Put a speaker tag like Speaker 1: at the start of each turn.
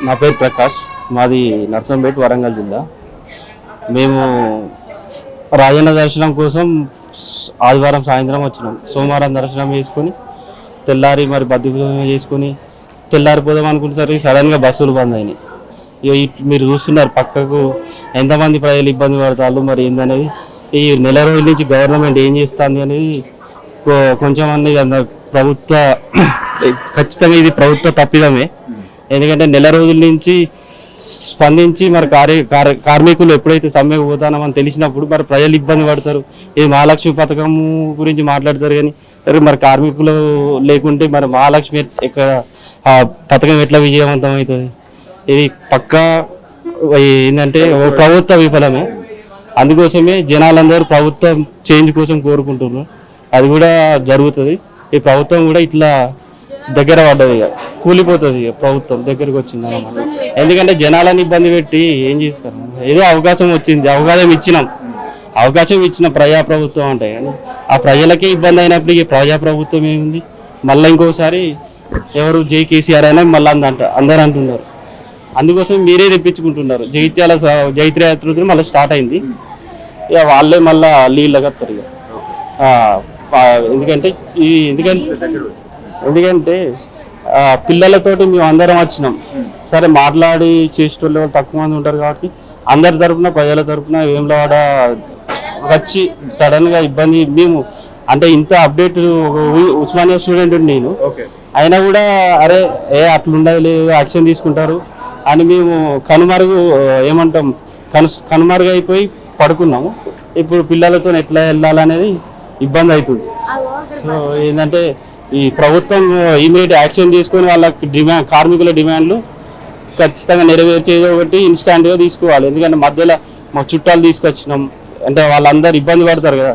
Speaker 1: నా పేరు ప్రకాష్, మాది నర్సంపేట, వరంగల్ జిల్లా. మేము రాజన్న దర్శనం కోసం ఆదివారం సాయంత్రం వచ్చినాం. సోమవారం దర్శనం చేసుకొని తెల్లారి మరి బద్దె చేసుకొని తెల్లారిపోదాం అనుకుంటే సడన్గా బస్సులు బంద్ అయినాయి. మీరు చూస్తున్నారు పక్కకు ఎంతమంది ప్రజలు ఇబ్బంది పడతారు, మరి ఏందనేది ఈ నెల రోజుల నుంచి గవర్నమెంట్ ఏం చేస్తుంది అనేది కొంచెం అనేది ప్రభుత్వ ఖచ్చితంగా ఇది ప్రభుత్వ తప్పిదమే. ఎందుకంటే నెల రోజుల నుంచి స్పందించి మరి కార్మికులు ఎప్పుడైతే సమ్మెకు పోతానమని తెలిసినప్పుడు మరి ప్రజలు ఇబ్బంది పడతారు. ఇది మహాలక్ష్మి పథకం గురించి మాట్లాడతారు, కానీ మరి కార్మికులు లేకుంటే మరి మహాలక్ష్మి ఎక్కడ పథకం ఎట్లా విజయవంతం అవుతుంది? ఇది పక్కా ఏంటంటే ప్రభుత్వ విఫలమే. అందుకోసమే జనాలందరూ ప్రభుత్వం చేంజ్ కోసం కోరుకుంటున్నారు. అది కూడా జరుగుతుంది. ఈ ప్రభుత్వం కూడా ఇట్లా దగ్గర పడ్డది, కూలిపోతుంది. ప్రభుత్వం దగ్గరకు వచ్చింది అన్నమాట. ఎందుకంటే జనాలను ఇబ్బంది పెట్టి ఏం చేస్తారు? ఏదో అవకాశం వచ్చింది, అవకాశం ఇచ్చిన ప్రజాప్రభుత్వం అంటే, కానీ ఆ ప్రజలకే ఇబ్బంది అయినప్పుడు ఈ ప్రజాప్రభుత్వం ఏముంది? మళ్ళీ ఇంకోసారి ఎవరు జై కేసీఆర్ అయినా మళ్ళీ అందరూ అంటున్నారు. అందుకోసం మీరే తెప్పించుకుంటున్నారు. జైత్రయాత్ర మళ్ళీ స్టార్ట్ అయింది. ఇక వాళ్ళే మళ్ళీ నీళ్ళగా వస్తారు. ఎందుకంటే పిల్లలతోటి మేము అందరం వచ్చినాం. సరే మాట్లాడి చేసేటోళ్ళు తక్కువ మంది ఉంటారు కాబట్టి అందరి తరఫున, ప్రజల తరఫున వేములవాడ వచ్చి సడన్గా ఇబ్బంది మేము అంటే ఇంత అప్డేట్ ఉస్మానియా స్టూడెంట్ నేను అయినా కూడా అరే అట్లుండదు లేదు, యాక్షన్ తీసుకుంటారు అని మేము కనుమరుగైపోయి పడుకున్నాము. ఇప్పుడు పిల్లలతో ఎట్లా వెళ్ళాలనేది ఇబ్బంది అవుతుంది. సో ఏంటంటే ఈ ప్రభుత్వం ఇమీడియట్ యాక్షన్ తీసుకొని వాళ్ళ కార్మికుల డిమాండ్లు ఖచ్చితంగా నెరవేర్చేది ఒకటి ఇన్స్టాంట్గా తీసుకోవాలి. ఎందుకంటే మధ్యలో మా చుట్టాలు తీసుకొచ్చినాం అంటే వాళ్ళందరూ ఇబ్బంది పడతారు కదా.